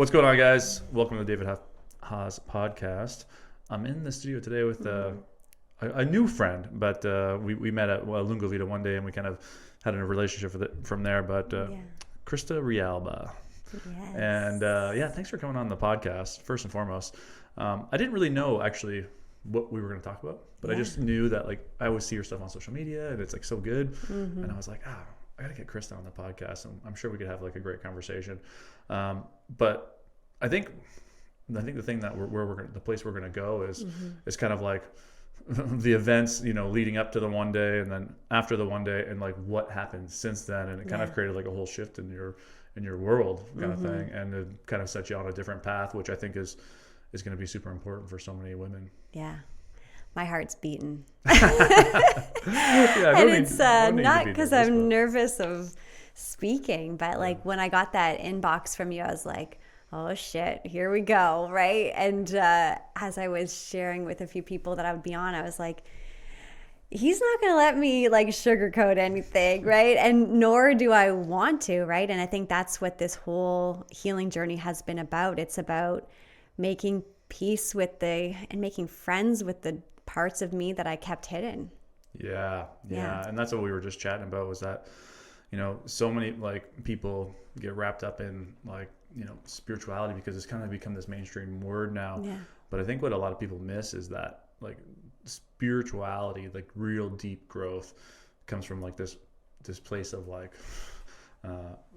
What's going on, guys? Welcome to the David Haas podcast. I'm in the studio today with a new friend, but we met at Lunga Vita one day, and we kind of had a relationship with it from there. But Christa Realba. Yes. And thanks for coming on the podcast, first and foremost. I didn't really know, actually, what we were going to talk about, but I just knew that, like, I always see your stuff on social media, and it's, like, so good. Mm-hmm. And I was like, I gotta get Christa on the podcast, and I'm sure we could have like a great conversation. But I think the thing that the place we're gonna go is kind of like the events, leading up to the one day, and then after the one day, and like what happened since then, and it kind of created like a whole shift in your world kind of thing, and it kind of set you on a different path, which I think is going to be super important for so many women. Yeah. My heart's beating. And it's not because I'm nervous of speaking, but like when I got that inbox from you, I was like, oh shit, here we go, right? And as I was sharing with a few people that I would be on, I was like, he's not going to let me like sugarcoat anything, right? And nor do I want to, right? And I think that's what this whole healing journey has been about. It's about making peace with and making friends with the parts of me that I kept hidden. Yeah. And that's what we were just chatting about, was that, so many like people get wrapped up in like, spirituality because it's kind of become this mainstream word now. Yeah. But I think what a lot of people miss is that like spirituality, like real deep growth, comes from like this place of like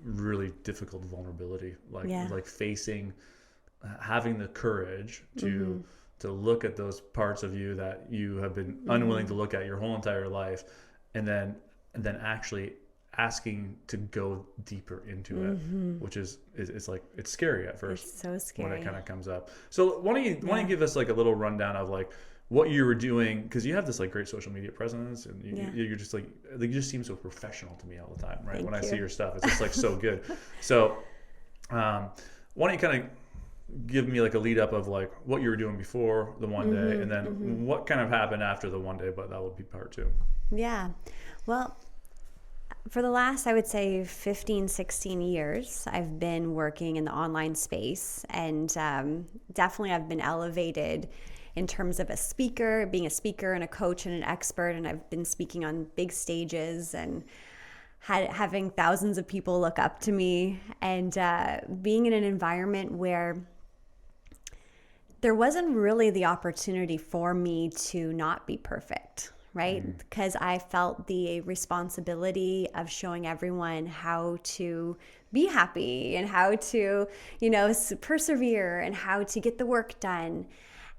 really difficult vulnerability, like having the courage to look at those parts of you that you have been unwilling to look at your whole entire life, and then actually asking to go deeper into it, which is like, it's scary at first. It's so scary when it kind of comes up. So why don't you give us like a little rundown of like what you were doing, because you have this like great social media presence, and you're just like you just seem so professional to me all the time, right? Thank when you. I see your stuff, it's just like so good. So why don't you kind of give me like a lead up of like what you were doing before the one day, and then what kind of happened after the one day, but that would be part two. Yeah. Well, for the last, I would say 15, 16 years, I've been working in the online space, and definitely I've been elevated in terms of being a speaker and a coach and an expert, and I've been speaking on big stages and having thousands of people look up to me, and being in an environment where there wasn't really the opportunity for me to not be perfect, right? Because I felt the responsibility of showing everyone how to be happy and how to, persevere and how to get the work done.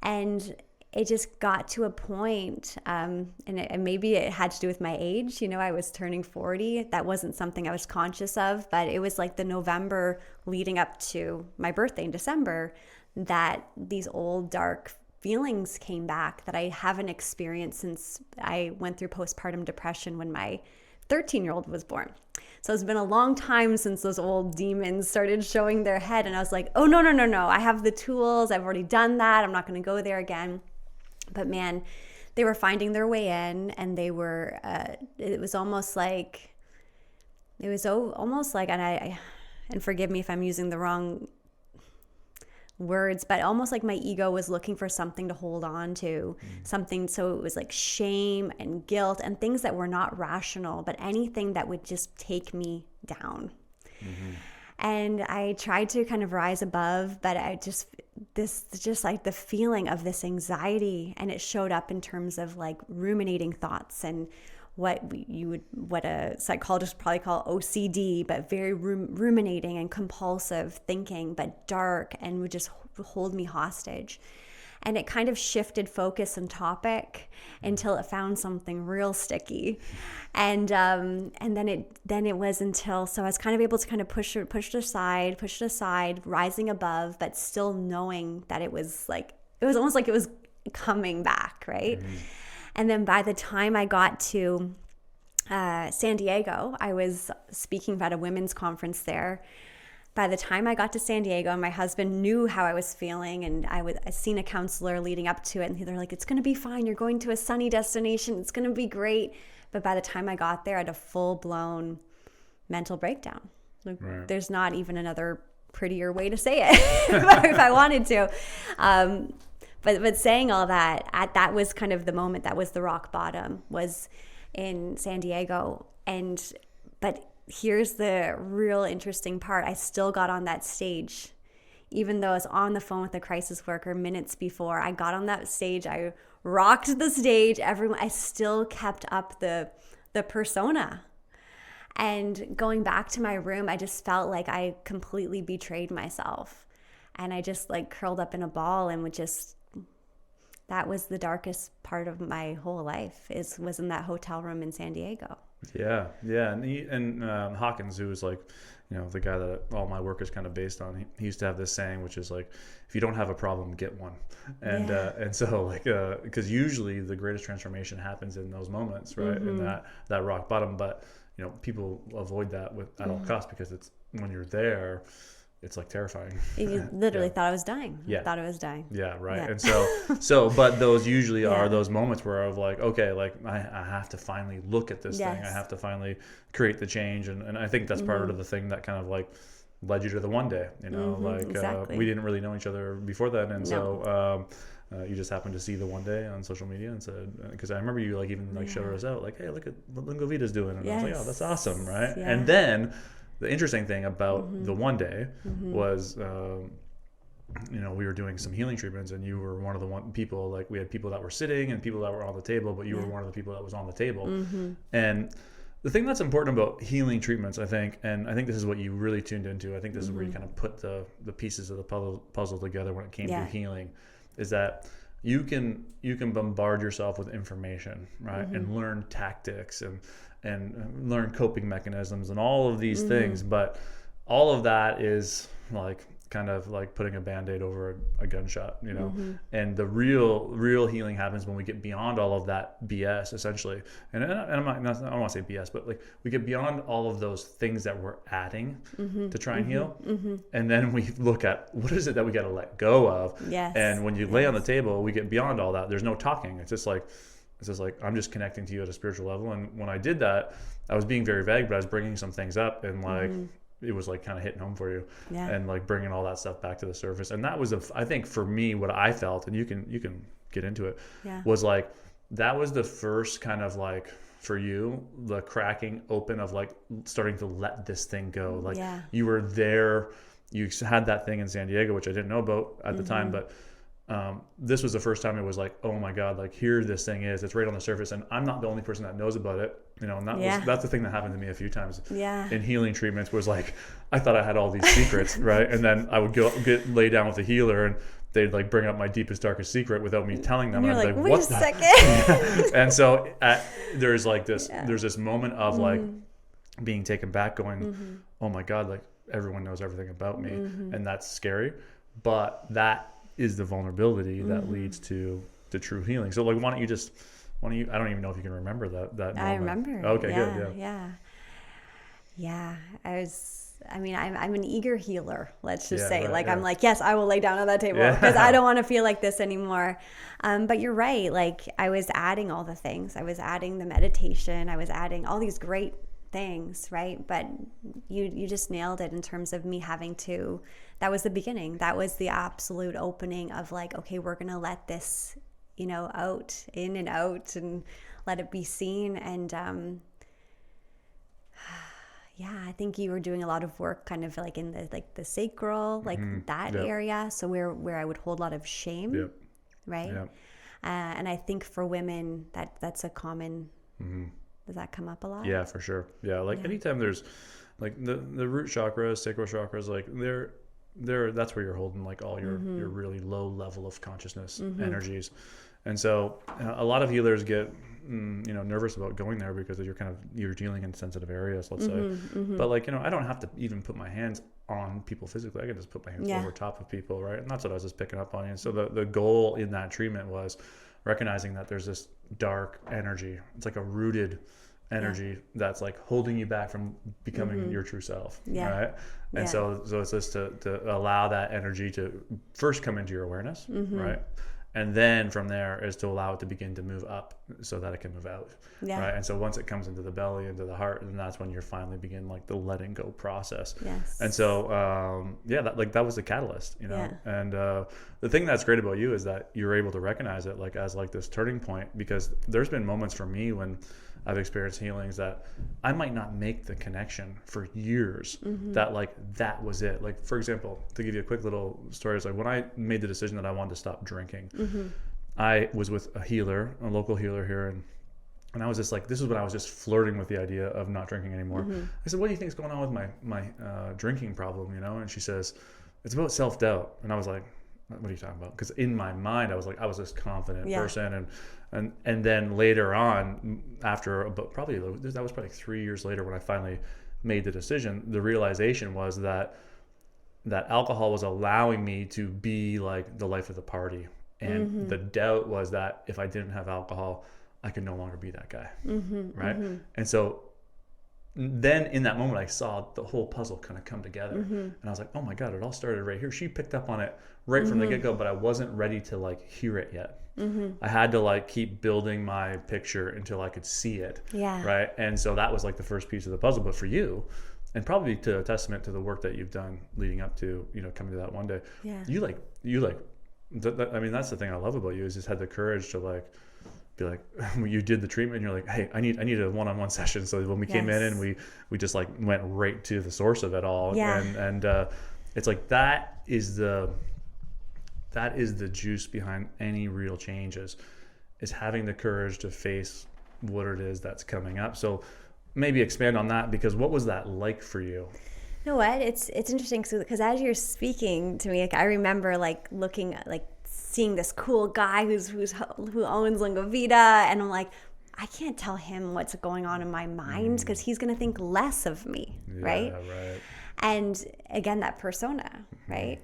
And it just got to a point, and maybe it had to do with my age. I was turning 40. That wasn't something I was conscious of, but it was like the November leading up to my birthday in December that these old dark feelings came back that I haven't experienced since I went through postpartum depression when my 13-year-old was born. So it's been a long time since those old demons started showing their head, and I was like, oh, no, I have the tools. I've already done that. I'm not going to go there again. But man, they were finding their way in, and they were, it was almost like, and forgive me if I'm using the wrong words, but almost like my ego was looking for something to hold on to, something. So it was like shame and guilt and things that were not rational, but anything that would just take me down. And I tried to kind of rise above, but just like the feeling of this anxiety, and it showed up in terms of like ruminating thoughts and what a psychologist would probably call OCD, but very ruminating and compulsive thinking, but dark, and would just hold me hostage. And it kind of shifted focus and topic until it found something real sticky. And then it was until, so I was kind of able to kind of push it aside, rising above, but still knowing that it was almost like it was coming back, right? And then by the time I got to San Diego, I was speaking at a women's conference there. By the time I got to San Diego, my husband knew how I was feeling, and I'd seen a counselor leading up to it, and they're like, it's going to be fine. You're going to a sunny destination. It's going to be great. But by the time I got there, I had a full-blown mental breakdown. Like, right. There's not even another prettier way to say it if I wanted to. But saying all that, that was kind of the moment, that was the rock bottom, was in San Diego. But here's the real interesting part. I still got on that stage, even though I was on the phone with the crisis worker minutes before. I got on that stage. I rocked the stage. I still kept up the persona. And going back to my room, I just felt like I completely betrayed myself. And I just like curled up in a ball and that was the darkest part of my whole life, was in that hotel room in San Diego. Yeah. And Hawkins, who was like, the guy that all my work is kind of based on, he used to have this saying, which is like, if you don't have a problem, get one. And so like, because usually the greatest transformation happens in those moments, right? In that rock bottom. But people avoid that at all costs, because it's, when you're there, it's like terrifying. You literally thought I was dying. Yeah. Thought I was dying. Yeah, right. Yeah. And so, but those usually are those moments where I'm like, okay, like I have to finally look at this thing. I have to finally create the change. And I think that's part of the thing that kind of like led you to the one day, exactly. We didn't really know each other before then. And so, you just happened to see the one day on social media and said, because I remember you like even like showed us out, like, hey, look at what Lingo Vita's doing. And I was like, oh, that's awesome. Right. Yeah. And then the interesting thing about the one day was, we were doing some healing treatments, and you were one of the people, like we had people that were sitting and people that were on the table, but you were one of the people that was on the table. And the thing that's important about healing treatments, I think, and I think this is what you really tuned into, I think this is where you kind of put the pieces of the puzzle together when it came to healing, is that you can bombard yourself with information, right? And learn tactics and learn coping mechanisms and all of these things. But all of that is like kind of like putting a Band-Aid over a gunshot, and the real healing happens when we get beyond all of that BS, essentially. And I don't want to say BS, but like we get beyond all of those things that we're adding to try and heal. And then we look at what is it that we got to let go of. And when you lay on the table, we get beyond all that. There's no talking. It's just like I'm just connecting to you at a spiritual level. And when I did that, I was being very vague, but I was bringing some things up, and like it was like kind of hitting home for you, and like bringing all that stuff back to the surface. And that was I think for me, what I felt, and you can get into it, was like that was the first kind of like for you, the cracking open of like starting to let this thing go. Like you were there, you had that thing in San Diego, which I didn't know about at the time, but this was the first time it was like, oh my God, like here this thing is, it's right on the surface, and I'm not the only person that knows about it, and that's the thing that happened to me a few times in healing treatments, was like I thought I had all these secrets, right? And then I would lay down with the healer, and they'd like bring up my deepest, darkest secret without me telling them. And you're like, wait a second. And so there's like this there's this moment of like being taken back, going, oh my God, like everyone knows everything about me, and that's scary, but that is the vulnerability that leads to true healing. So like, why don't you, I don't even know if you can remember that moment. I remember. Okay, good. Yeah. I'm an eager healer, let's just say. Right, I'm like, yes, I will lay down on that table because I don't want to feel like this anymore. But you're right. Like I was adding all the things. I was adding the meditation. I was adding all these great things, right? But you just nailed it in terms of me having to, that was the beginning. That was the absolute opening of like, okay, we're going to let this, out, in and out, and let it be seen. And I think you were doing a lot of work kind of like in the sacral, that area. So where I would hold a lot of shame, right? Yep. And I think for women that's a common, does that come up a lot? Yeah, for sure. Yeah. Anytime there's like the root chakras, sacral chakras, like that's where you're holding like all your really low level of consciousness energies. And so a lot of healers get nervous about going there because you're dealing in sensitive areas, let's say. But I don't have to even put my hands on people physically. I can just put my hands over top of people, right? And that's what I was just picking up on. And so the goal in that treatment was recognizing that there's this dark energy. It's like a rooted energy that's like holding you back from becoming your true self, right? And so it's just to allow that energy to first come into your awareness, right? And then from there is to allow it to begin to move up so that it can move out. Yeah. Right. And so once it comes into the belly, into the heart, and that's when you're finally begin like the letting go process. Yes. And so, that was the catalyst, Yeah. And the thing that's great about you is that you're able to recognize it like as like this turning point, because there's been moments for me when I've experienced healings that I might not make the connection for years that like that was it. Like, for example, to give you a quick little story, is like when I made the decision that I wanted to stop drinking, I was with a local healer here, and I was just like, this is when I was just flirting with the idea of not drinking anymore. I said, what do you think is going on with my drinking problem, And she says, it's about self-doubt. And I was like, what are you talking about? Because in my mind, I was this confident person, and then later on, after about that was probably 3 years later when I finally made the decision. The realization was that alcohol was allowing me to be like the life of the party, and the doubt was that if I didn't have alcohol, I could no longer be that guy, right? And so then in that moment, I saw the whole puzzle kind of come together, and I was like, oh my God, it all started right here. She picked up on it right from the get-go, but I wasn't ready to like hear it yet. I had to like keep building my picture until I could see it, right? And so that was like the first piece of the puzzle. But for you, and probably to a testament to the work that you've done leading up to, coming to that one day, I mean, that's the thing I love about you, is just had the courage to like be like, when you did the treatment, you're like, hey, I need a one-on-one session. So when we came in and we just like went right to the source of it all. And it's like, that is the juice behind any real changes, is having the courage to face what it is that's coming up. So maybe expand on that, because what was that like for you? You know what? It's interesting because as you're speaking to me, like I remember like looking at like seeing this cool guy who owns Lingua Vita, and I'm like, I can't tell him what's going on in my mind because he's going to think less of me, right? Right. And again, that persona, right?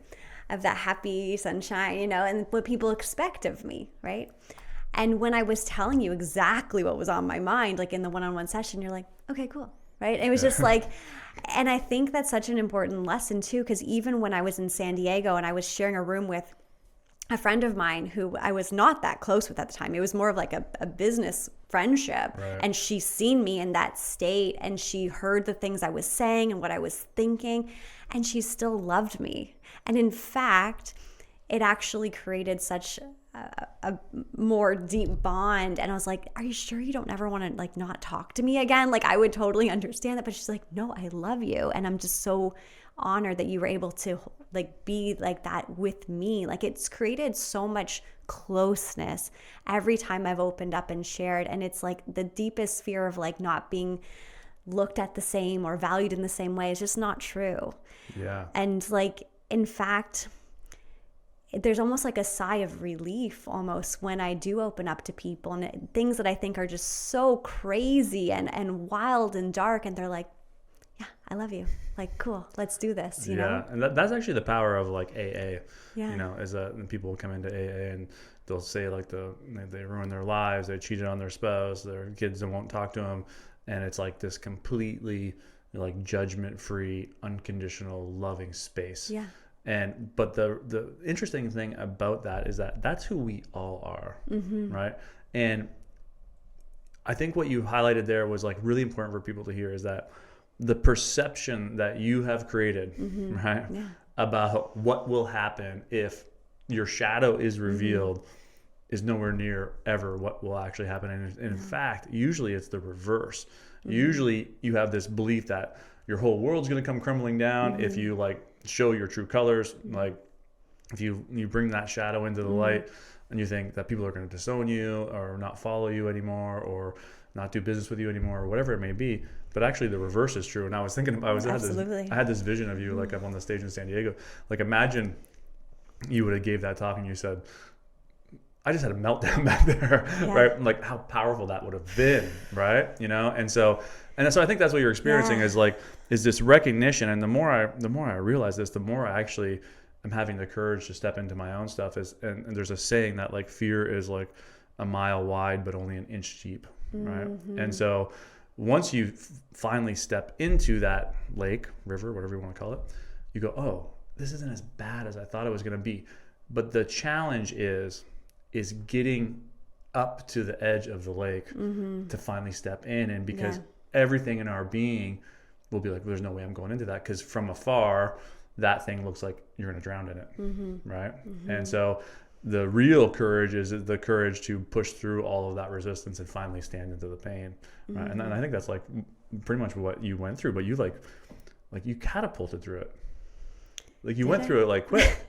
Of that happy sunshine, and what people expect of me, right? And when I was telling you exactly what was on my mind, like in the one-on-one session, you're like, okay, cool, right? It was just like, and I think that's such an important lesson too, because even when I was in San Diego and I was sharing a room with a friend of mine who I was not that close with at the time, it was more of like a business friendship, and she seen me in that state, and she heard the things I was saying and what I was thinking, and she still loved me. And in fact, it actually created such a more deep bond. And I was like, are you sure you don't ever want to like not talk to me again? Like I would totally understand that. But she's like, no, I love you. And I'm just so honored that you were able to like be like that with me. Like it's created so much closeness every time I've opened up and shared. And it's like the deepest fear of like not being looked at the same or valued in the same way is just not true. Yeah. And like, in fact, there's almost like a sigh of relief almost when I do open up to people and things that I think are just so crazy and wild and dark. And they're like, yeah, I love you. Like, cool, let's do this, you know? And that's actually the power of like AA, yeah. Is that when people come into AA and they'll say like they ruin their lives, they cheated on their spouse, their kids won't talk to them. And it's like this completely like judgment-free, unconditional, loving space. Yeah. But the interesting thing about that is that that's who we all are, right? And I think what you highlighted there was like really important for people to hear, is that the perception that you have created, right, about what will happen if your shadow is revealed is nowhere near ever what will actually happen. And in fact, usually it's the reverse. Usually you have this belief that your whole world's going to come crumbling down if you like show your true colors. Like if you bring that shadow into the light, and you think that people are going to disown you or not follow you anymore or not do business with you anymore or whatever it may be. But actually the reverse is true. And I was thinking, I had this vision of you like up on the stage in San Diego. Like imagine you would have gave that talk and you said, I just had a meltdown back there, right? Like how powerful that would have been, right? And so I think that's what you're experiencing is this recognition. And the more I realize this, the more I actually am having the courage to step into my own stuff. And there's a saying that like fear is like a mile wide, but only an inch deep, right? And so once you finally step into that lake, river, whatever you want to call it, you go, oh, this isn't as bad as I thought it was going to be. But the challenge is is getting up to the edge of the lake to finally step in. And because everything in our being will be like, there's no way I'm going into that, because from afar that thing looks like you're going to drown in it, right? And so the real courage is the courage to push through all of that resistance and finally stand into the pain, right? And I think that's like pretty much what you went through, but you like you catapulted through it. Like you went through it like quick.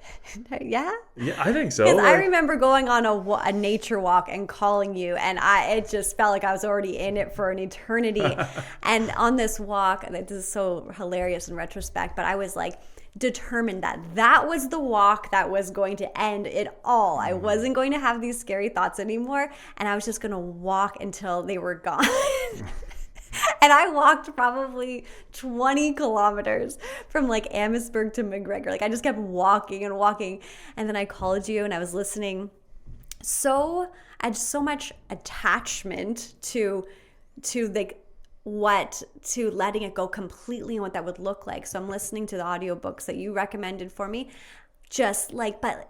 Yeah, I think so. Because I remember going on a nature walk and calling you, and it just felt like I was already in it for an eternity. And on this walk, and this is so hilarious in retrospect, but I was like determined that was the walk that was going to end it all. I wasn't going to have these scary thoughts anymore, and I was just going to walk until they were gone. And I walked probably 20 kilometers from like Amherstburg to McGregor. Like I just kept walking and walking. And then I called you and I was listening. I had so much attachment to letting it go completely and what that would look like. So I'm listening to the audiobooks that you recommended for me, but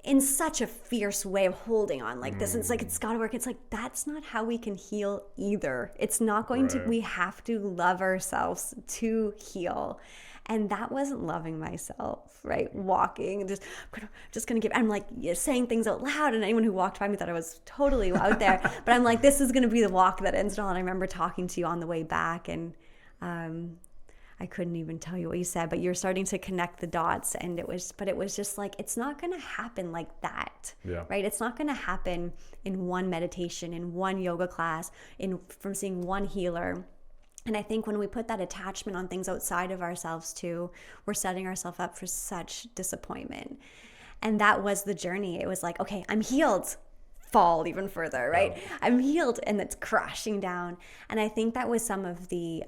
in such a fierce way of holding on like this. And it's like, it's got to work. It's like, that's not how we can heal either. It's not going to, we have to love ourselves to heal. And that wasn't loving myself, right? Walking and just going to I'm like saying things out loud, and anyone who walked by me thought I was totally out there. But I'm like, this is going to be the walk that ends it all. And I remember talking to you on the way back, and I couldn't even tell you what you said, but you're starting to connect the dots, and it was just like, it's not going to happen like that, right? It's not going to happen in one meditation, in one yoga class, from seeing one healer. And I think when we put that attachment on things outside of ourselves too, we're setting ourselves up for such disappointment. And that was the journey. It was like, okay, I'm healed. Fall even further, right? Yeah. I'm healed, and it's crashing down. And I think that was some of the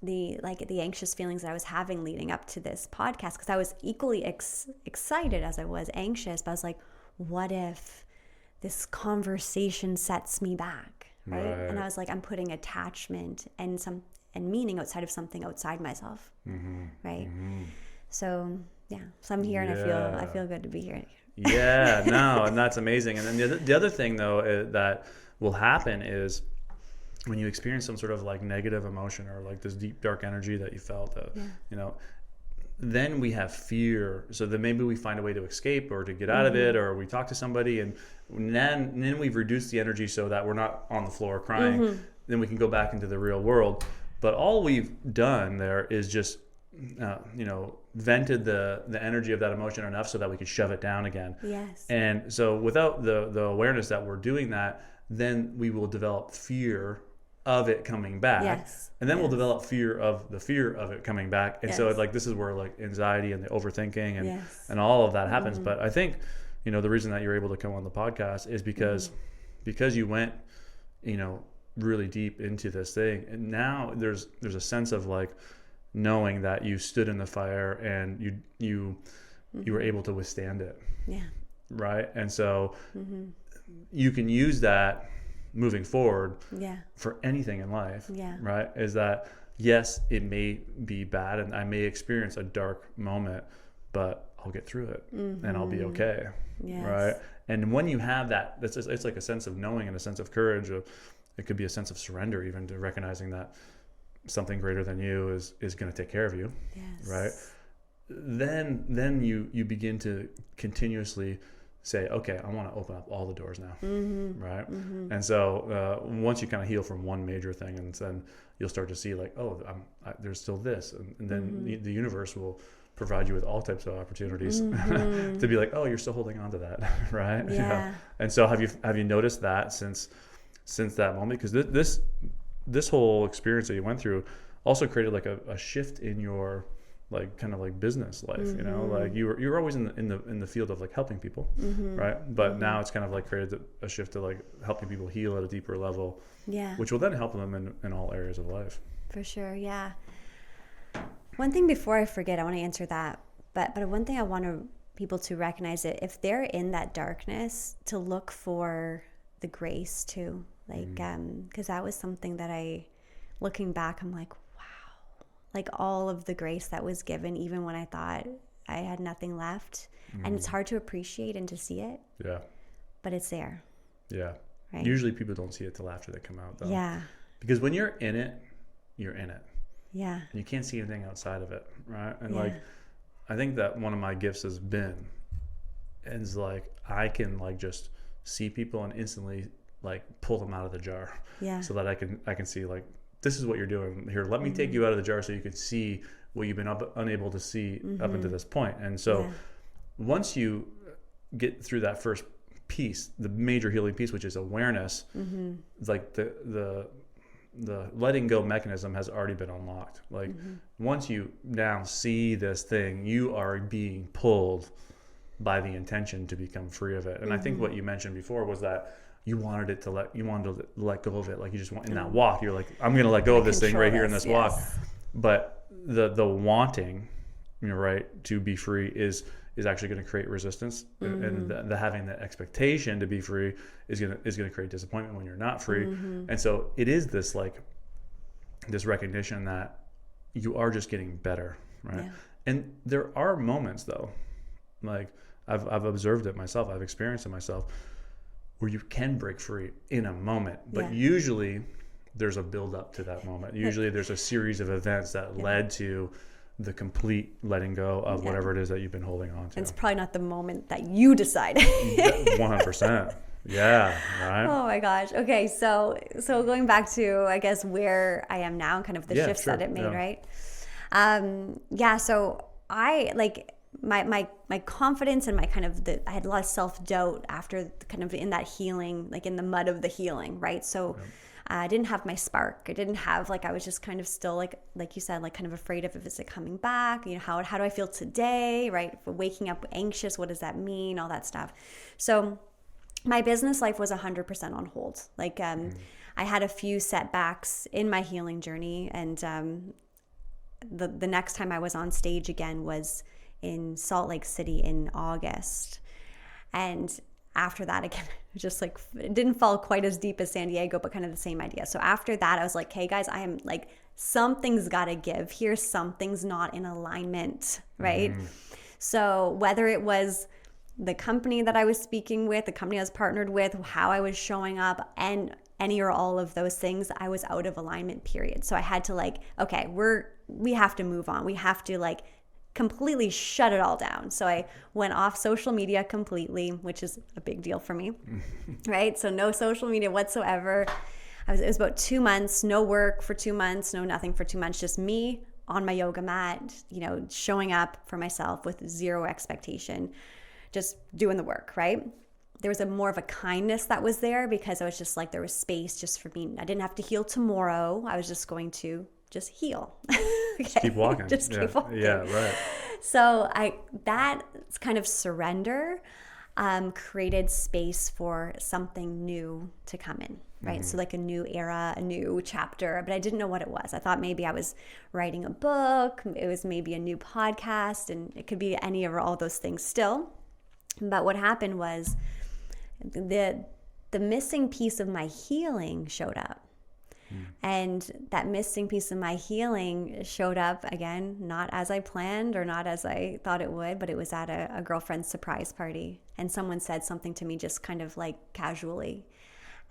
anxious feelings that I was having leading up to this podcast, because I was equally excited as I was anxious. But I was like, what if this conversation sets me back, right? And I was like, I'm putting attachment and meaning outside of something outside myself, right? So I'm here, and I feel good to be here. Yeah, no, and that's amazing. And then the other thing though that will happen is, when you experience some sort of like negative emotion or like this deep dark energy that you felt, then we have fear. So then maybe we find a way to escape or to get out of it, or we talk to somebody, and then we've reduced the energy so that we're not on the floor crying. Then we can go back into the real world. But all we've done there is just vented the energy of that emotion enough so that we could shove it down again. Yes. And so without the awareness that we're doing that, then we will develop fear of it coming back. Yes. And then we'll develop fear of it coming back. And so this is where like anxiety and the overthinking and all of that happens. But I think, the reason that you're able to come on the podcast is because you went, really deep into this thing. And now there's a sense of like knowing that you stood in the fire and you were able to withstand it. Yeah. Right. And so you can use that moving forward for anything in life, right? Is that, yes, it may be bad and I may experience a dark moment, but I'll get through it and I'll be okay, right? And when you have that, it's like a sense of knowing and a sense of courage. It could be a sense of surrender, even to recognizing that something greater than you is going to take care of you, right? Then you begin to continuously say, okay, I want to open up all the doors now, right? And so once you kind of heal from one major thing, and then you'll start to see like, oh, there's still this, and then the universe will provide you with all types of opportunities to be like, oh, you're still holding on to that, right? Yeah. And so have you noticed that since that moment? Because this whole experience that you went through also created like a shift in your like kind of like business life, like you were always in the field of like helping people, right? But now it's kind of like created a shift to like helping people heal at a deeper level, which will then help them in all areas of life. For sure, yeah. One thing before I forget, I want to answer that, but one thing I want people to recognize it, if they're in that darkness, to look for the grace too, like because that was something that looking back, I'm like, like all of the grace that was given, even when I thought I had nothing left. And it's hard to appreciate and to see it. Yeah. but it's there. Yeah. Right. Usually people don't see it till after they come out, though. Yeah. Because when you're in it, you're in it. Yeah. And you can't see anything outside of it, right? And like, I think that one of my gifts has been, is like, I can like just see people and instantly like pull them out of the jar. Yeah. So that I can see like, this is what you're doing here. Let me take you out of the jar so you can see what you've been unable to see up until this point. And so once you get through that first piece, the major healing piece, which is awareness, like the letting go mechanism has already been unlocked. Like once you now see this thing, you are being pulled by the intention to become free of it. And I think what you mentioned before was that you wanted to let go of it. Like you just want in that walk, you're like, I'm going to let go of this thing right here in this walk. But the wanting, right, to be free is actually going to create resistance, and the having the expectation to be free is going to create disappointment when you're not free. And so it is this like this recognition that you are just getting better, right? And there are moments though, like I've observed it myself, I've experienced it myself, where you can break free in a moment, but usually there's a build up to that moment. Usually there's a series of events that led to the complete letting go of whatever it is that you've been holding on to. And it's probably not the moment that you decided. 100%. Yeah. Right. Oh my gosh. Okay. So going back to, I guess, where I am now, kind of the shifts that it made, right? So I like my confidence and my kind of I had a lot of self-doubt after kind of in that healing, like in the mud of the healing, right? So I didn't have my spark. I didn't have I was just kind of still like you said, like kind of afraid of if it's coming back, how do I feel today, right? If waking up anxious, what does that mean? All that stuff. So my business life was 100% on hold. Like I had a few setbacks in my healing journey, and the next time I was on stage again was in Salt Lake City in August. And after that, again, just like it didn't fall quite as deep as San Diego, but kind of the same idea. So after that, I was like, hey guys, I am like, something's got to give here. Something's not in alignment, right? So whether it was the company that I was speaking with, the company I was partnered with, how I was showing up, and any or all of those things, I was out of alignment, period. So I had to like, okay, we have to move on. We have to like completely shut it all down. So I went off social media completely, which is a big deal for me, right? So no social media whatsoever. It was about 2 months, no work for 2 months, no nothing for 2 months, just me on my yoga mat, showing up for myself with zero expectation, just doing the work, right? There was more of a kindness that was there because I was just like, there was space just for me. I didn't have to heal tomorrow. I was just going to just heal. Just keep walking. Just keep walking. Yeah, right. So that kind of surrender created space for something new to come in, right? So like a new era, a new chapter, but I didn't know what it was. I thought maybe I was writing a book. It was maybe a new podcast, and it could be any of all those things still. But what happened was the missing piece of my healing showed up. And that missing piece of my healing showed up again, not as I planned or not as I thought it would, but it was at a girlfriend's surprise party. And someone said something to me just kind of like casually.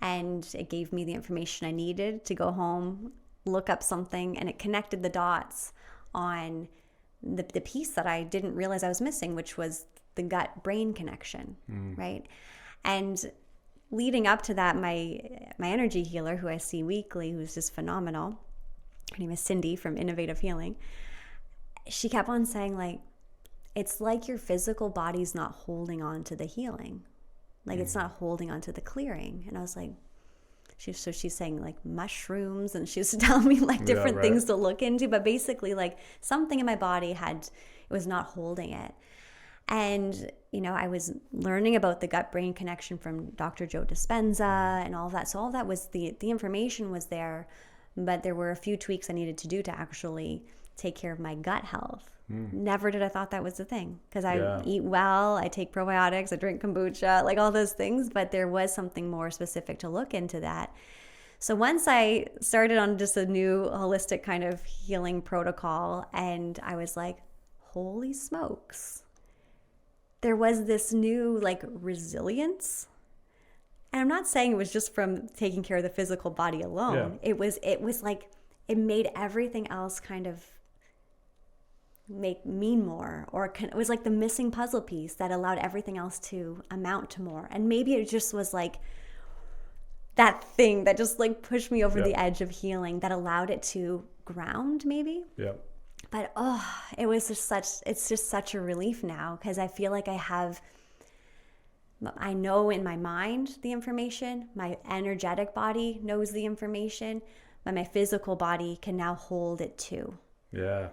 And it gave me the information I needed to go home, look up something, and it connected the dots on the piece that I didn't realize I was missing, which was the gut-brain connection, right? And leading up to that, my energy healer, who I see weekly, who's just phenomenal, her name is Cindy from Innovative Healing, she kept on saying, like, it's like your physical body's not holding on to the healing. Like, it's not holding on to the clearing. And I was like, she's saying, like, mushrooms, and she was telling me, like, different things to look into. But basically, like, something in my body it was not holding it. And, I was learning about the gut-brain connection from Dr. Joe Dispenza and all of that. So all of that was the information was there, but there were a few tweaks I needed to do to actually take care of my gut health. Never did I thought that was the thing, because I eat well, I take probiotics, I drink kombucha, like all those things, but there was something more specific to look into that. So once I started on just a new holistic kind of healing protocol, and I was like, holy smokes. There was this new like resilience And I'm not saying it was just from taking care of the physical body alone. It was like, it made everything else kind of mean more, or it was like the missing puzzle piece that allowed everything else to amount to more. And maybe it just was like that thing that just like pushed me over the edge of healing, that allowed it to ground maybe. Yeah. But it's just such a relief now, because I feel like I know in my mind the information, my energetic body knows the information, but my physical body can now hold it too. Yeah.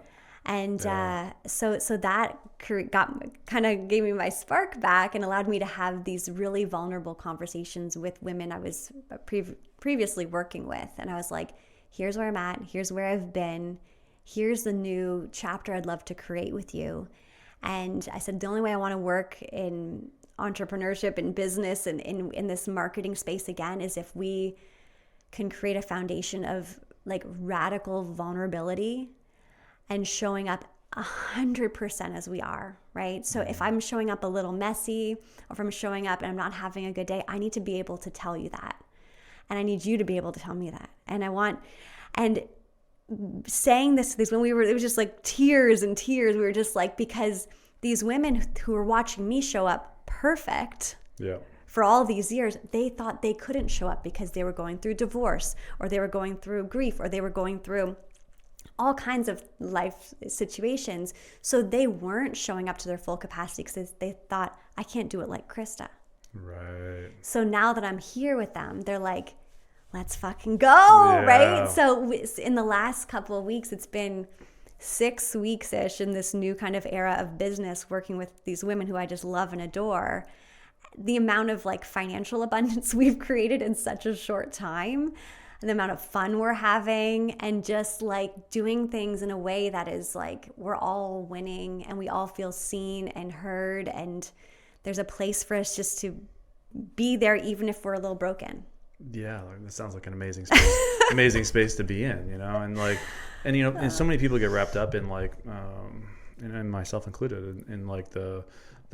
And so that kind of gave me my spark back and allowed me to have these really vulnerable conversations with women I was previously working with. And I was like, here's where I'm at. Here's where I've been. Here's the new chapter I'd love to create with you. And I said, the only way I want to work in entrepreneurship and business and in this marketing space again is if we can create a foundation of like radical vulnerability and showing up 100% as we are, right? So if I'm showing up a little messy, or if I'm showing up and I'm not having a good day, I need to be able to tell you that. And I need you to be able to tell me that. And saying this to these women, it was just like tears and tears. We were just like, because these women who were watching me show up perfect for all these years, they thought they couldn't show up because they were going through divorce, or they were going through grief, or they were going through all kinds of life situations. So they weren't showing up to their full capacity because they thought, I can't do it like Christa. Right. So now that I'm here with them, they're like, let's fucking go, right? So in the last couple of weeks, it's been 6 weeks-ish in this new kind of era of business, working with these women who I just love and adore. The amount of like financial abundance we've created in such a short time, the amount of fun we're having, and just like doing things in a way that is like we're all winning and we all feel seen and heard, and there's a place for us just to be there even if we're a little broken. Yeah, that sounds like an amazing space, amazing space to be in, and so many people get wrapped up in like, and myself included, in like the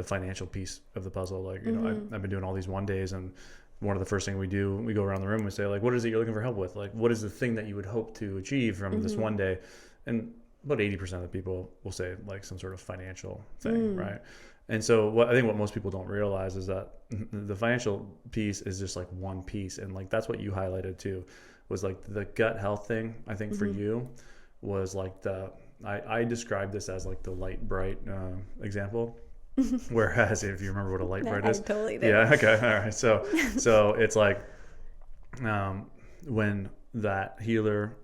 financial piece of the puzzle. Like, I've been doing all these one days, and one of the first things we do, we go around the room and we say like, what is it you're looking for help with? Like, what is the thing that you would hope to achieve from this one day? And about 80% of the people will say like some sort of financial thing, right? And so I think what most people don't realize is that the financial piece is just like one piece. And like, that's what you highlighted too, was like the gut health thing. I think for you was like I described this as like the light bright example. Whereas if you remember what a light bright is. I totally do. Yeah. Okay. All right. So it's like, when that healer,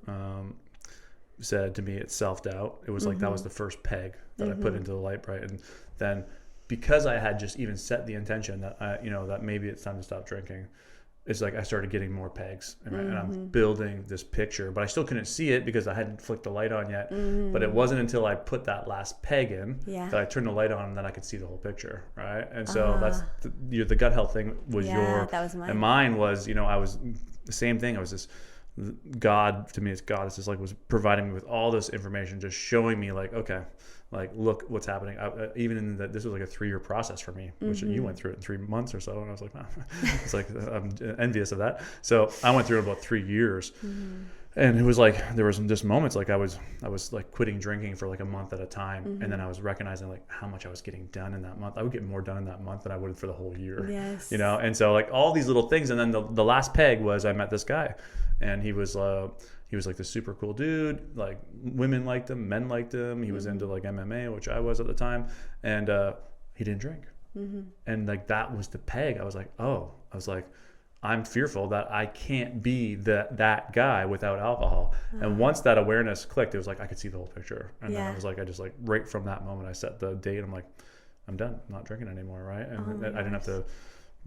said to me, it's self-doubt. It was like, that was the first peg that I put into the light bright. And then, because I had just even set the intention that that maybe it's time to stop drinking, it's like I started getting more pegs, and I'm building this picture, but I still couldn't see it because I hadn't flicked the light on yet. But it wasn't until I put that last peg in that I turned the light on, and then I could see the whole picture, right? And so that's the gut health thing was that was mine. And mine was, I was the same thing. I was just, God, to me, it's God. It's just like was providing me with all this information, just showing me like, okay, like, look what's happening. Even in that, this was like a 3-year process for me, which you went through it in 3 months or so. And I was like, wow. It's like, I'm envious of that. So I went through it about 3 years. And it was like, there was just moments like I was like quitting drinking for like a month at a time. And then I was recognizing like how much I was getting done in that month. I would get more done in that month than I would for the whole year. Yes. And so like all these little things. And then the last peg was I met this guy, and he was like this super cool dude. Like, women liked him, men liked him. He was into like MMA, which I was at the time. And he didn't drink. And like, that was the peg. I was like, I'm fearful that I can't be that guy without alcohol. And once that awareness clicked, it was like I could see the whole picture. And then I was like, I just like right from that moment, I set the date. I'm like, I'm done. I'm not drinking anymore, right? And I didn't have to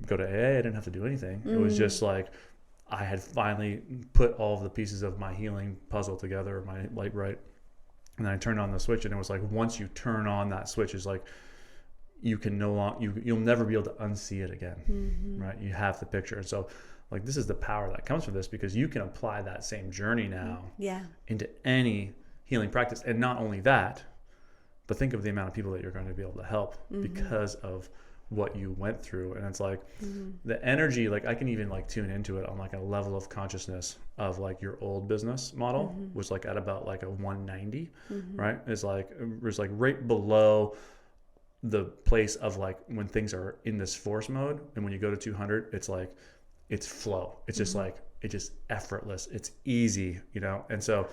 go to AA. I didn't have to do anything. It was just like I had finally put all of the pieces of my healing puzzle together, my light bright, and then I turned on the switch. And it was like, once you turn on that switch, it's like you can no longer, you'll never be able to unsee it again, right? You have the picture. And so like, this is the power that comes from this, because you can apply that same journey now into any healing practice. And not only that, but think of the amount of people that you're going to be able to help because of what you went through. And it's like the energy, like I can even like tune into it on like a level of consciousness of like your old business model was like at about like a 190, right? It's like right below the place of like when things are in this force mode, and when you go to 200, it's like it's flow. It's just like it's just effortless. It's easy, you know. And so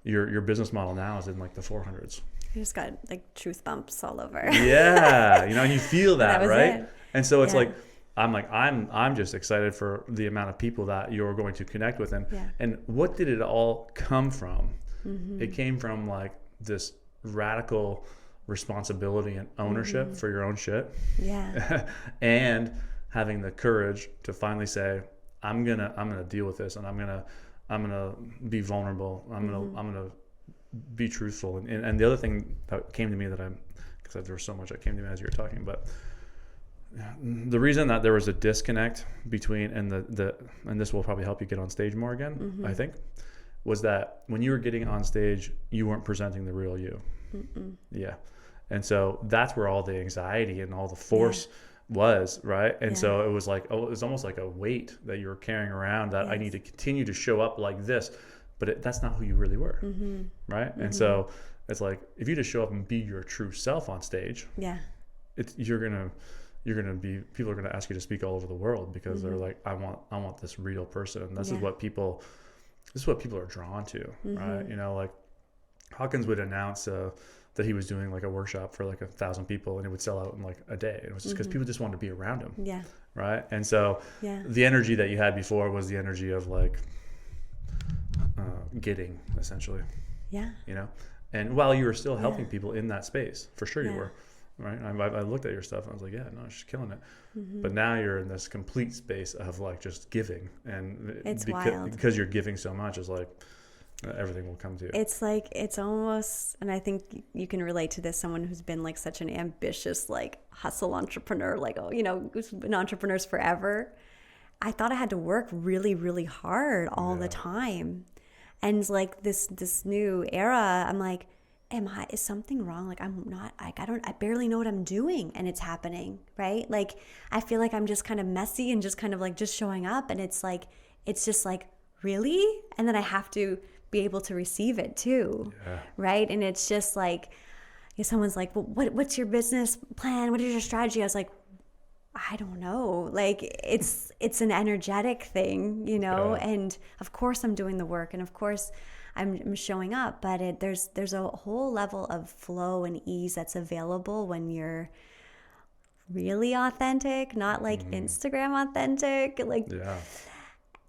your business model now is in like the 400s. You just got like truth bumps all over. Yeah, you know, and you feel that right? It. And so it's like I'm just excited for the amount of people that you're going to connect with, and what did it all come from? It came from like this radical responsibility and ownership for your own shit. Yeah. And having the courage to finally say, I'm gonna deal with this, and I'm gonna be vulnerable. I'm gonna be truthful. And the other thing that came to me because there was so much that came to me as you were talking, but the reason that there was a disconnect between and this will probably help you get on stage more again, I think, was that when you were getting on stage, you weren't presenting the real you. Yeah. And so that's where all the anxiety and all the force was, right? And so it was like, it was almost like a weight that you were carrying around that I need to continue to show up like this, but that's not who you really were, right? And so it's like, if you just show up and be your true self on stage, you're gonna be, people are gonna ask you to speak all over the world because they're like, I want this real person. And this is what people are drawn to, right? You know, like Hawkins would announce that he was doing like a workshop for like 1,000 people, and it would sell out in like a day. It was just because people just wanted to be around him. Yeah. Right. And so the energy that you had before was the energy of like getting, essentially. Yeah. You know, and while you were still helping people in that space, for sure you were. Right. I looked at your stuff and I was like, yeah, no, she's killing it. But now you're in this complete space of like just giving, and it's wild because you're giving so much. Is like, everything will come to you. It's like, it's almost, and I think you can relate to this, someone who's been like such an ambitious, like hustle entrepreneur, like, oh, you know, who's been entrepreneurs forever. I thought I had to work really, really hard all the time. And like this new era, I'm like, is something wrong? Like I barely know what I'm doing, and it's happening, right? Like, I feel like I'm just kind of messy and just kind of like just showing up, and it's just like, really? And then I have to be able to receive it too, right? And it's just like, someone's like, well, what's your business plan? What is your strategy? I was like, I don't know. Like, it's an energetic thing, you know. And of course I'm doing the work, and of course I'm showing up, but there's a whole level of flow and ease that's available when you're really authentic, not like Instagram authentic, like,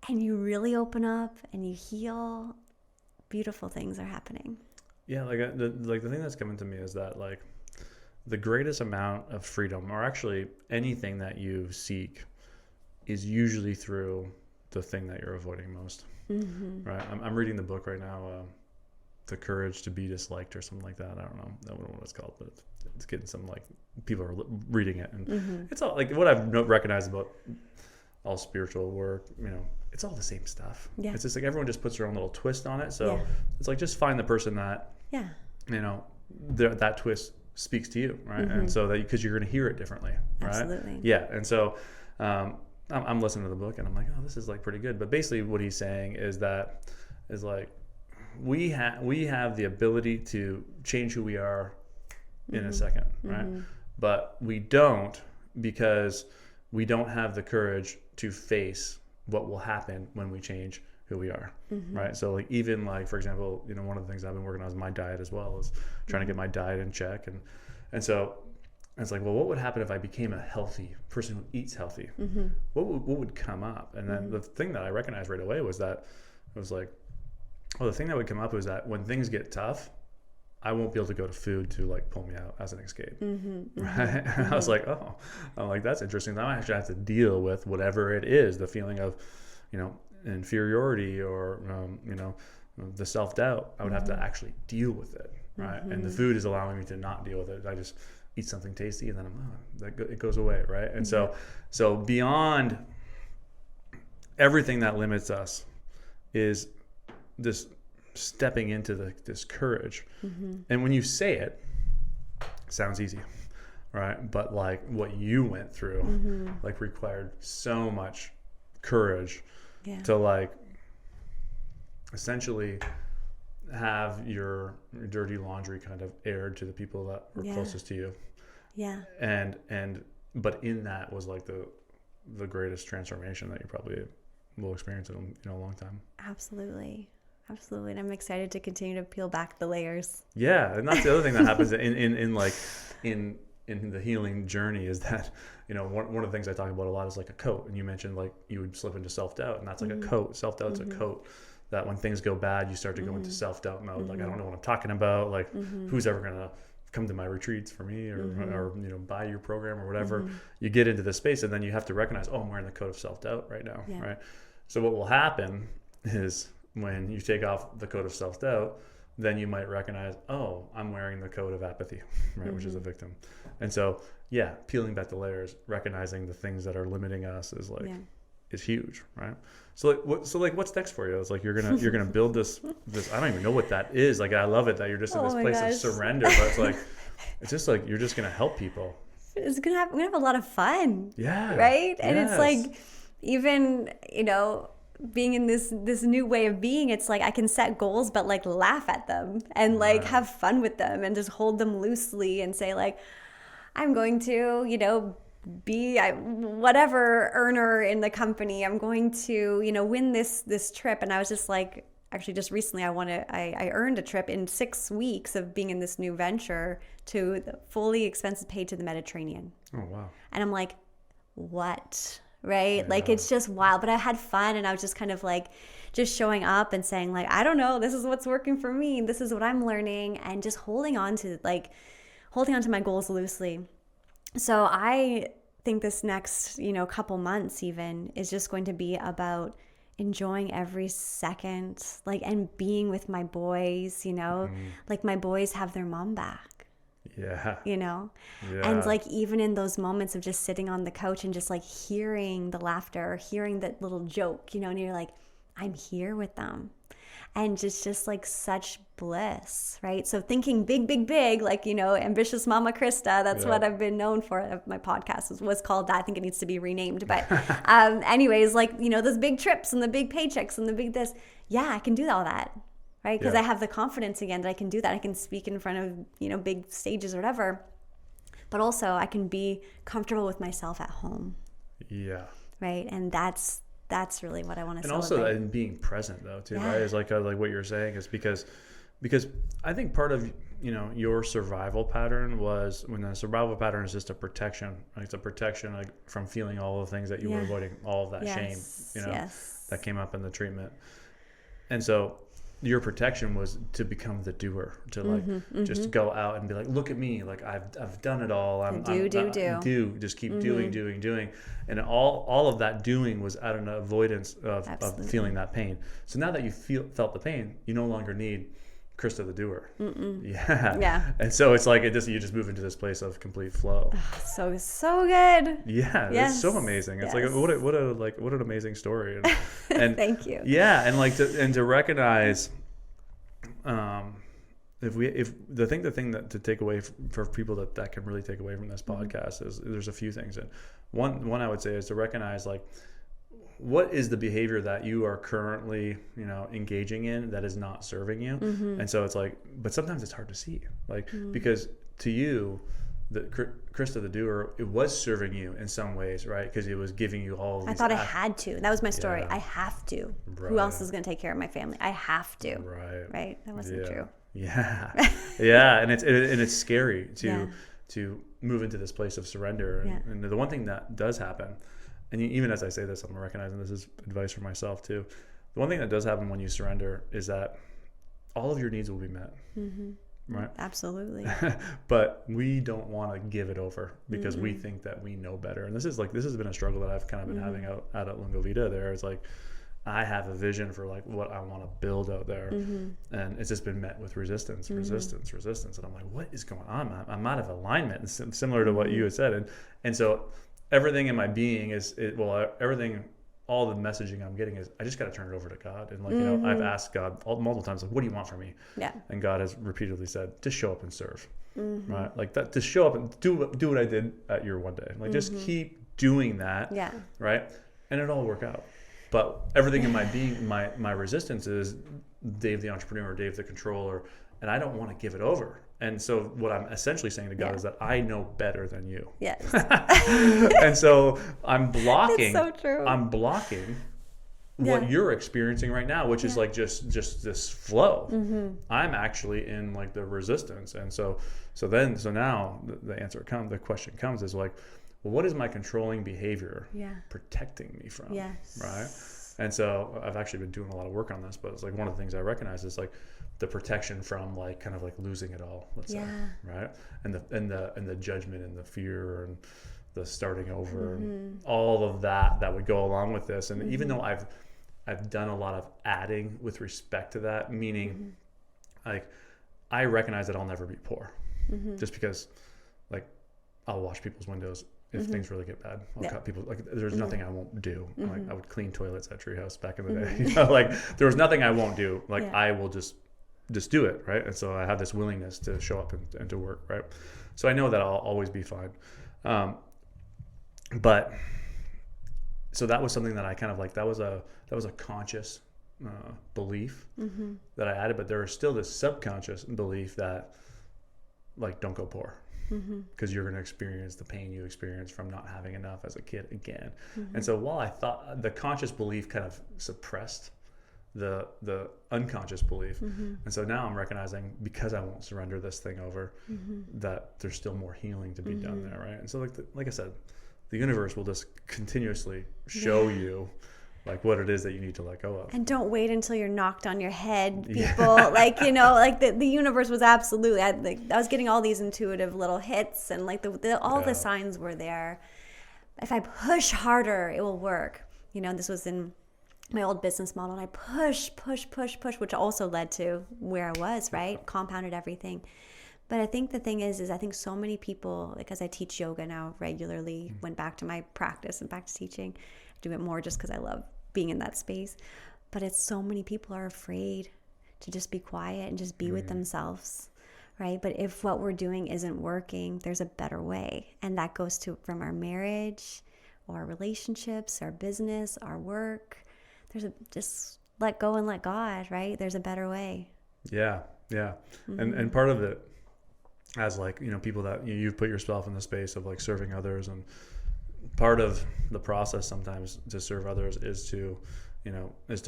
and you really open up and you heal. Beautiful things are happening. Yeah, like the thing that's coming to me is that like the greatest amount of freedom, or actually anything that you seek, is usually through the thing that you're avoiding most. Right? I'm reading the book right now, The Courage to Be Disliked, or something like that. I don't know what it's called, but it's getting some, like, people are reading it, and it's all like what I've recognized about all spiritual work, you know, it's all the same stuff. Yeah. It's just like everyone just puts their own little twist on it. So it's like, just find the person that, you know, that twist speaks to you, right? And so that, because you're going to hear it differently, right? Absolutely. Yeah. And so I'm listening to the book and I'm like, oh, this is like pretty good. But basically what he's saying is like, we have the ability to change who we are in a second, right? But we don't, because we don't have the courage to face what will happen when we change who we are, right? So like, even like, for example, you know, one of the things I've been working on is my diet as well, is trying to get my diet in check. And so it's like, well, what would happen if I became a healthy person who eats healthy? What would come up? And then the thing that I recognized right away was that it was like, well, the thing that would come up was that when things get tough, I won't be able to go to food to like pull me out as an escape. Right? And I was like, oh, I'm like, that's interesting. Now I actually have to deal with whatever it is, the feeling of, you know, inferiority, or, you know, the self-doubt. I would have to actually deal with it. Right. And the food is allowing me to not deal with it. I just eat something tasty, and then it goes away. Right. And so beyond everything that limits us is this stepping into this courage. And when you say it, sounds easy, right? But like what you went through, like required so much courage to like essentially have your dirty laundry kind of aired to the people that were closest to you. Yeah. And but in that was like the greatest transformation that you probably will experience in a long time. Absolutely. And I'm excited to continue to peel back the layers. Yeah, and that's the other thing that happens in the healing journey is that, you know, one of the things I talk about a lot is like a coat. And you mentioned like you would slip into self-doubt, and that's like a coat. Self-doubt's a coat that when things go bad, you start to go into self-doubt mode. Like, I don't know what I'm talking about. Like, who's ever going to come to my retreats for me or you know, buy your program or whatever. You get into this space, and then you have to recognize, oh, I'm wearing the coat of self-doubt right now, right? So what will happen is when you take off the coat of self-doubt, then you might recognize, oh, I'm wearing the coat of apathy, right, which is a victim. And so, yeah, peeling back the layers, recognizing the things that are limiting us is like is huge, right? So what's next for you? It's like you're gonna build this. I don't even know what that is. Like, I love it that you're just in this place of surrender, but it's like it's just like you're just gonna help people. We're gonna have a lot of fun. Yeah. Right. And it's like, even, you know, being in this new way of being, it's like I can set goals but like laugh at them and like have fun with them and just hold them loosely and say like, I'm going to, you know, be whatever earner in the company. I'm going to, you know, win this trip. And I was just like, actually just recently I earned a trip in 6 weeks of being in this new venture to the fully expenses paid to the Mediterranean. Oh wow. And I'm like, what? Right? Like, it's just wild. But I had fun, and I was just kind of like just showing up and saying like, I don't know, this is what's working for me. This is what I'm learning, and just holding on to my goals loosely. So I think this next, you know, couple months even is just going to be about enjoying every second, like, and being with my boys, you know, like my boys have their mom back. Yeah. You know? Yeah. And like, even in those moments of just sitting on the couch and just like hearing the laughter or hearing that little joke, you know, and you're like, I'm here with them. And just like such bliss, right? So thinking big, like, you know, ambitious mama Christa, that's what I've been known for. My podcast was called that. I think it needs to be renamed. But anyways, like, you know, those big trips and the big paychecks and the big this. Yeah, I can do all that. Right? Because I have the confidence again that I can do that. I can speak in front of, you know, big stages or whatever. But also I can be comfortable with myself at home. Yeah. Right? And that's really what I want to celebrate. And also in being present though too, right? Is like what you're saying is because I think part of, you know, your survival pattern was, when the survival pattern is just a protection, like it's a protection like from feeling all the things that you were avoiding, all of that shame, you know, that came up in the treatment. And so your protection was to become the doer, to like just go out and be like, look at me, like I've done it all. Just keep doing, and all of that doing was out of an avoidance of feeling that pain. So now that you felt the pain, you no longer need Christa the doer. Yeah. And so it's like you just move into this place of complete flow. So good. Yeah. Yes. It's so amazing. It's like what an amazing story. And thank you. Yeah, and like to recognize, if the thing that to take away for people that can really take away from this podcast is there's a few things. And one I would say is to recognize like, what is the behavior that you are currently, you know, engaging in that is not serving you? And so it's like, but sometimes it's hard to see, like, because to you, the Christa the doer, it was serving you in some ways, right? Because it was giving you all of these. I thought I had to. That was my story. I have to. Right. Who else is going to take care of my family? I have to. Right. That wasn't true. Yeah. And it's scary to move into this place of surrender. And the one thing that does happen, and even as I say this, I'm recognizing this is advice for myself too. The one thing that does happen when you surrender is that all of your needs will be met. Right? Absolutely. But we don't want to give it over because we think that we know better. And this has been a struggle that I've kind of been having out at Lungo Vita there. It's like, I have a vision for like what I want to build out there. And it's just been met with resistance. And I'm like, what is going on? I'm out of alignment. And similar to what you had said. And so everything in my being everything, all the messaging I'm getting is I just got to turn it over to God. And like, you know, I've asked God multiple times, like, what do you want from me? Yeah. And God has repeatedly said, just show up and serve. right? Like that, to show up and do what I did at your one day. Like just keep doing that, right? And it'll all work out. But everything in my being, my resistance is Dave the entrepreneur, Dave the controller, and I don't want to give it over. And so what I'm essentially saying to God is that I know better than you. Yes. And so I'm blocking. That's so true. I'm blocking what you're experiencing right now, which is like just this flow. I'm actually in like the resistance. And so now the question comes is like, well, what is my controlling behavior protecting me from? Yes. Right. And so I've actually been doing a lot of work on this, but it's like one of the things I recognize is like the protection from like kind of like losing it all, let's say, right? And the judgment and the fear and the starting over and all of that would go along with this. And even though I've done a lot of adding with respect to that, meaning like I recognize that I'll never be poor, just because like I'll wash people's windows. If things really get bad, I'll cut people. Like, there's nothing I won't do. Like, I would clean toilets at Treehouse back in the day. You know, like there was nothing I won't do. Like I will just do it, right? And so I have this willingness to show up and to work, right? So I know that I'll always be fine. But so that was something that I kind of like. That was a conscious belief that I added, but there was still this subconscious belief that like don't go poor. Because you're going to experience the pain you experienced from not having enough as a kid again. And so while I thought the conscious belief kind of suppressed the unconscious belief, and so now I'm recognizing because I won't surrender this thing over, that there's still more healing to be done there, right? And so like I said, the universe will just continuously show you like what it is that you need to let go of. And don't wait until you're knocked on your head, people. Like, you know, like the universe was absolutely, I was getting all these intuitive little hits, and like all the signs were there. If I push harder, it will work. You know, this was in my old business model, and I push, which also led to where I was, right? Compounded everything. But I think the thing is I think so many people, because I teach yoga now regularly, went back to my practice and back to teaching, do it more just because I love being in that space. But it's so many people are afraid to just be quiet and just be with themselves, right? But if what we're doing isn't working, there's a better way. And that goes to from our marriage, or our relationships, our business, our work. Just let go and let God, right? There's a better way. Yeah. And part of it, as like, you know, people that you've put yourself in the space of like serving others, and part of the process sometimes to serve others is to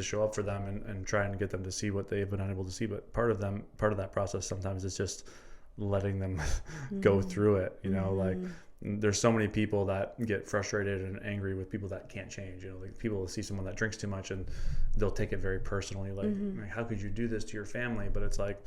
show up for them and try and get them to see what they've been unable to see. But part of that process sometimes is just letting them go through it, you know, like there's so many people that get frustrated and angry with people that can't change. You know, like people will see someone that drinks too much and they'll take it very personally, like how could you do this to your family? But it's like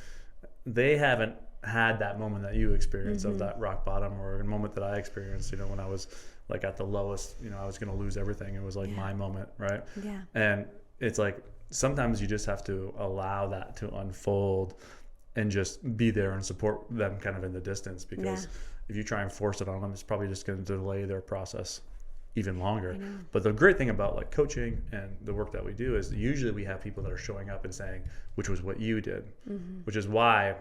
they haven't had that moment that you experienced of that rock bottom, or a moment that I experienced, you know, when I was like at the lowest, you know, I was going to lose everything. It was like my moment, right? Yeah. And it's like sometimes you just have to allow that to unfold and just be there and support them kind of in the distance, because if you try and force it on them, it's probably just going to delay their process even longer. But the great thing about like coaching and the work that we do is usually we have people that are showing up and saying, which was what you did, which is why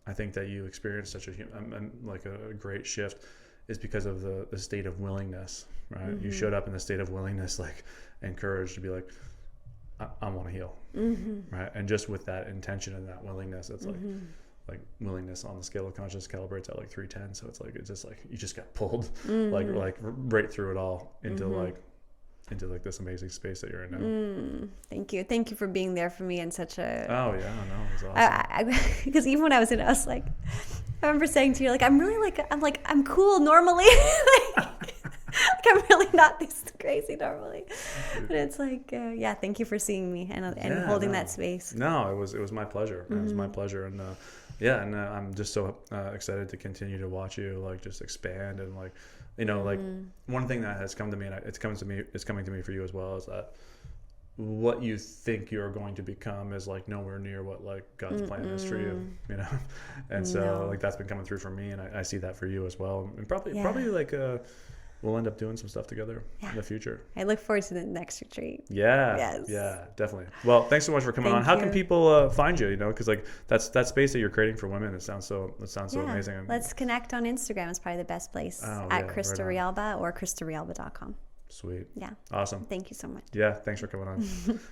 I think that you experienced such a great shift, is because of the state of willingness, right? You showed up in the state of willingness, like encouraged to be like, I want to heal, right? And just with that intention and that willingness, it's like willingness on the scale of consciousness calibrates at like 310. So it's just like you just got pulled like right through it all into like this amazing space that you're in now. Thank you for being there for me in such a it was awesome. Because even when I was in, I was like, I remember saying to you, like, I'm cool normally. Like I'm really not this crazy normally. But it's like, thank you for seeing me and holding that space. No, it was my pleasure. It was my pleasure. And I'm just so excited to continue to watch you like just expand, and like, you know, like one thing that has come to me, and it's coming to me for you as well, is that what you think you're going to become is like nowhere near what like God's plan is for you, you know? And so like that's been coming through for me, and I see that for you as well. And probably like we'll end up doing some stuff together in the future. I look forward to the next retreat. Yeah. Yes. Yeah, definitely. Well, thanks so much for coming on. How can people find you? Because like that space that you're creating for women, it sounds so amazing. Let's connect on Instagram. It's probably the best place at Christa Realba or ChristaRealba.com. Sweet. Yeah. Awesome. Thank you so much. Yeah. Thanks for coming on.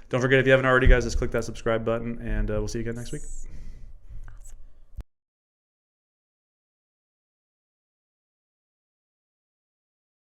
Don't forget, if you haven't already, guys, just click that subscribe button, and we'll see you again next week.